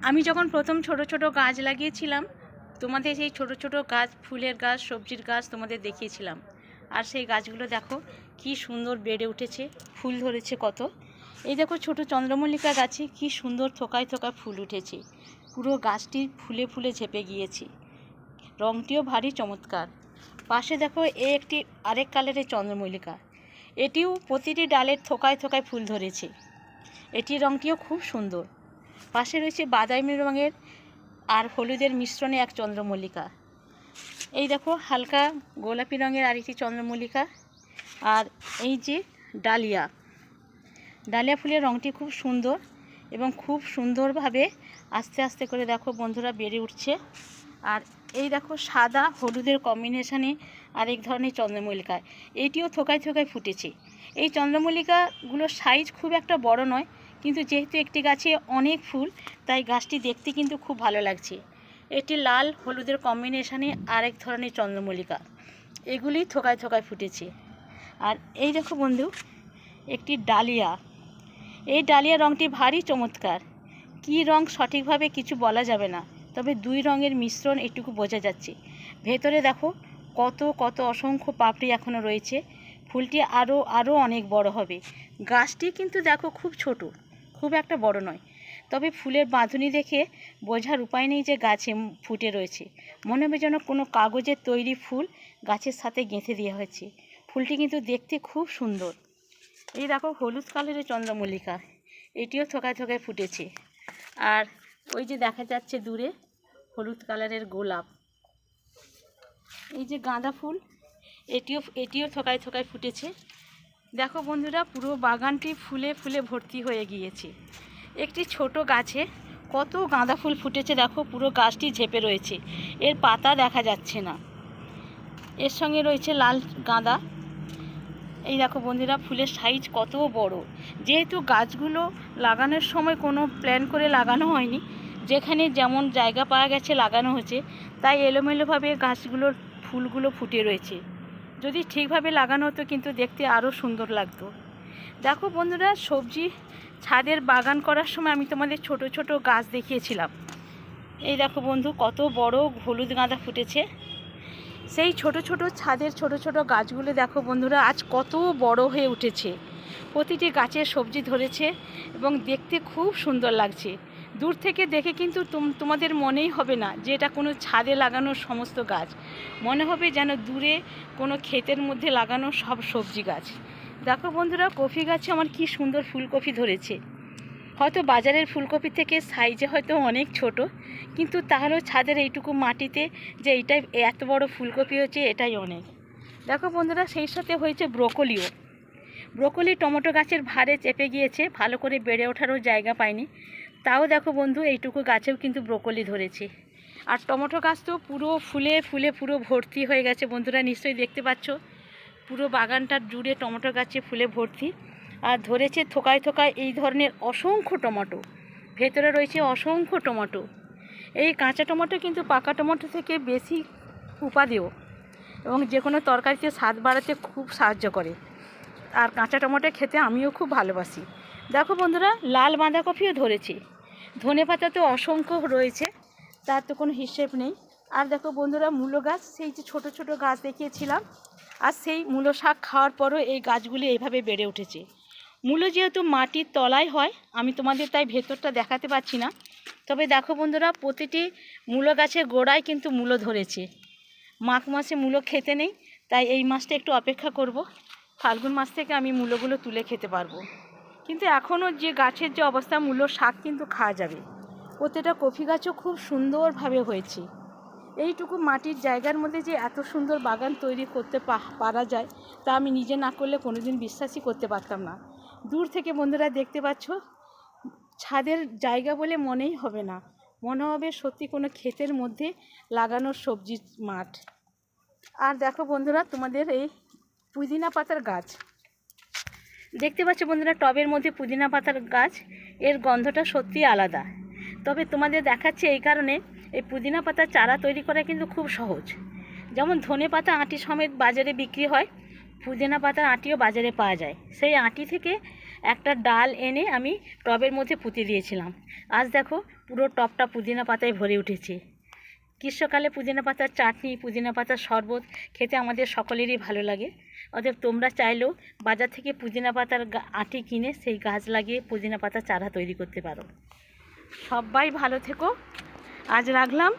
আমি যখন প্রথম ছোট ছোট গাছ লাগিয়েছিলাম, তোমাদের সেই ছোট ছোট গাছ, ফুলের গাছ, সবজির গাছ তোমাদের দেখিয়েছিলাম। আর সেই গাছগুলো দেখো কি সুন্দর বেড়ে উঠেছে, ফুল ধরেছে কত। এই দেখো ছোট চন্দ্রমল্লিকা গাছে কি সুন্দর থোকায় থোকায় ফুল উঠেছে। পুরো গাছটি ফুলে ফুলে ঝেপে গিয়েছে, রঙটিও ভারী চমৎকার। পাশে দেখো একটি আরেক কালারের চন্দ্রমল্লিকা, এটিও প্রতিটি ডালের থোকায় থোকায় ফুল ধরেছে, এটির রঙটিও খুব সুন্দর। পাশে রয়েছে বাদামি রঙের আর হলুদের মিশ্রণে এক চন্দ্রমল্লিকা। এই দেখো হালকা গোলাপি রঙের আরেকটি চন্দ্রমল্লিকা। আর এই যে ডালিয়া, ডালিয়া ফুলের রঙটি খুব সুন্দর এবং খুব সুন্দরভাবে আস্তে আস্তে করে দেখো বন্ধুরা বেড়ে উঠছে। আর এই দেখো সাদা হলুদের কম্বিনেশানে আরেক ধরনের চন্দ্রমল্লিকা, এটিও থোকায় থোকায় ফুটেছে। এই চন্দ্রমল্লিকাগুলোর সাইজ খুব একটা বড় নয়, কিন্তু যেহেতু একটি গাছে অনেক ফুল, তাই গাছটি দেখতে কিন্তু খুব ভালো লাগছে। এটি লাল হলুদের কম্বিনেশানে আরেক ধরনের চন্দ্রমল্লিকা, এগুলি থোকায় থোকায় ফুটেছে। আর এই দেখো বন্ধু একটি ডালিয়া, এই ডালিয়া রঙটি ভারী চমৎকার। কী রঙ সঠিকভাবে কিছু বলা যাবে না, তবে দুই রঙের মিশ্রণ এটুকু বোঝা যাচ্ছে। ভেতরে দেখো কত কত অসংখ্য পাপড়ি এখনও রয়েছে, ফুলটি আরও অনেক বড় হবে। গাছটি কিন্তু দেখো খুব ছোট, খুব একটা বড় নয়, তবে ফুলের বাঁধুনি দেখে বোঝার উপায় নেই যে গাছে ফুটে রয়েছে। মনে হবে যেন কোনো কাগজের তৈরি ফুল গাছের সাথে গেঁথে দেওয়া হয়েছে। ফুলটি কিন্তু দেখতে খুব সুন্দর। এই দেখো হলুদ কালারের চন্দ্রমল্লিকা, এটিও থোকায় থোকায় ফুটেছে। আর ওই যে দেখা যাচ্ছে দূরে হলুদ কালারের গোলাপ, এই যে গাঁদা ফুল, এটিও থোকায় থোকায় ফুটেছে। দেখো বন্ধুরা পুরো বাগানটি ফুলে ফুলে ভর্তি হয়ে গিয়েছে। একটি ছোট গাছে কত গাঁদা ফুল ফুটেছে দেখো, পুরো গাছটি ঝেপে রয়েছে, এর পাতা দেখা যাচ্ছে না। এর সঙ্গে রয়েছে লাল গাঁদা। এই দেখো বন্ধুরা ফুলের সাইজ কত বড়। যেহেতু গাছগুলো লাগানোর সময় কোনো প্ল্যান করে লাগানো হয়নি, যেখানে যেমন জায়গা পাওয়া গেছে লাগানো হয়েছে, তাই এলোমেলোভাবে গাছগুলোর ফুলগুলো ফুটে রয়েছে। যদি ঠিকভাবে লাগানো হতো কিন্তু দেখতে আরও সুন্দর লাগতো। দেখো বন্ধুরা সবজি ছাদের বাগান করার সময় আমি তোমাদের ছোট ছোট গাছ দেখিয়েছিলাম। এই দেখো বন্ধু কত বড় হলুদ গাঁদা ফুটেছে। সেই ছোট ছোট ছাদের ছোট ছোট গাছগুলো দেখো বন্ধুরা আজ কত বড় হয়ে উঠেছে। প্রতিটি গাছে সবজি ধরেছে এবং দেখতে খুব সুন্দর লাগছে। দূর থেকে দেখে কিন্তু তোমাদের মনেই হবে না যে এটা কোনো ছাদে লাগানো সমস্ত গাছ, মনে হবে যেন দূরে কোনো ক্ষেতের মধ্যে লাগানো সব সবজি গাছ। দেখো বন্ধুরা কফি গাছে আমার কি সুন্দর ফুলকপি ধরেছে। হয়তো বাজারের ফুলকপি থেকে সাইজে হয়তো অনেক ছোট, কিন্তু তাহলেও ছাদের এইটুকু মাটিতে যে এইটাই এত বড় ফুলকপি হচ্ছে এটাই অনেক। দেখো বন্ধুরা সেই সাথে হয়েছে ব্রোকলিও। ব্রোকলি টমেটো গাছের ভারে চেপে গিয়েছে, ভালো করে বেড়ে ওঠারও জায়গা পায়নি। তাও দেখো বন্ধু এইটুকু গাছেও কিন্তু ব্রোকলি ধরেছে। আর টমেটো গাছ তো পুরো ফুলে ফুলে পুরো ভর্তি হয়ে গেছে বন্ধুরা, নিশ্চয়ই দেখতে পাচ্ছ পুরো বাগানটার জুড়ে টমেটো গাছে ফুলে ভর্তি। আর ধরেছে থোকায় থোকায় এই ধরনের অসংখ্য টমেটো, ভেতরে রয়েছে অসংখ্য টমেটো। এই কাঁচা টমেটো কিন্তু পাকা টমেটো থেকে বেশি উপাদেয় এবং যে কোনো তরকারিতে স্বাদ বাড়াতে খুব সাহায্য করে। আর কাঁচা টমেটো খেতে আমিও খুব ভালোবাসি। দেখো বন্ধুরা লাল বাঁধাকপিও ধরেছে, ধনেপাতা তো অসংখ্য রয়েছে, তার তো কোনো হিসেব নেই। আর দেখো বন্ধুরা মূলো গাছ, সেই যে ছোট ছোট গাছ দেখিয়েছিলাম, আর সেই মূলো শাক খাওয়ার পরও এই গাছগুলি এইভাবে বেড়ে উঠেছে। মূলো যেহেতু মাটির তলায় হয়, আমি তোমাদের তাই ভেতরটা দেখাতে পারছি না, তবে দেখো বন্ধুরা প্রতিটি মূলো গাছের গোড়ায় কিন্তু মূলো ধরেছে। মাঘ মাসে মূলো খেতে নেই, তাই এই মাসটা একটু অপেক্ষা করব, ফাল্গুন মাস থেকে আমি মূলোগুলো তুলে খেতে পারবো। কিন্তু এখনও যে গাছের যে অবস্থা, মূলো শাক কিন্তু খাওয়া যাবে। প্রতিটা কফি গাছও খুব সুন্দরভাবে হয়েছে। এইটুকু মাটির জায়গার মধ্যে যে এত সুন্দর বাগান তৈরি করতে পারা যায়, তা আমি নিজে না করলে কোনোদিন বিশ্বাসই করতে পারতাম না। দূর থেকে বন্ধুরা দেখতে পাচ্ছ ছাদের জায়গা বলে মনেই হবে না, মনে হবে সত্যি কোনো ক্ষেতের মধ্যে লাগানো সবজির মাঠ। আর দেখো বন্ধুরা তোমাদের এই পুদিনা পাতার গাছ দেখতে পাচ্ছ বন্ধুরা, টবের মধ্যে পুদিনা পাতার গাছ, এর গন্ধটা সত্যি আলাদা। তবে তোমাদের দেখাচ্ছে এই কারণে, এই পুদিনা পাতার চারা তৈরি করা কিন্তু খুব সহজ। যেমন ধনে পাতা আঁটি সমেত বাজারে বিক্রি হয়, পুদিনা পাতার আঁটিও বাজারে পাওয়া যায়। সেই আঁটি থেকে একটা ডাল এনে আমি টবের মধ্যে পুঁতে দিয়েছিলাম। আজ দেখো পুরো টবটা পুদিনা পাতায় ভরে উঠেছে। গ্রীষ্মকালে পুদিনা পাতার চাটনি, পুদিনা পাতার শরবত খেতে আমাদের সকলেরই ভালো লাগে। অতএব তোমরা চাইলেও বাজার থেকে পুদিনা পাতার আঁটি কিনে সেই গাছ লাগিয়ে পুদিনা পাতার চারা তৈরি করতে পারো। সবাই ভালো থেকো, আজ রাখলাম।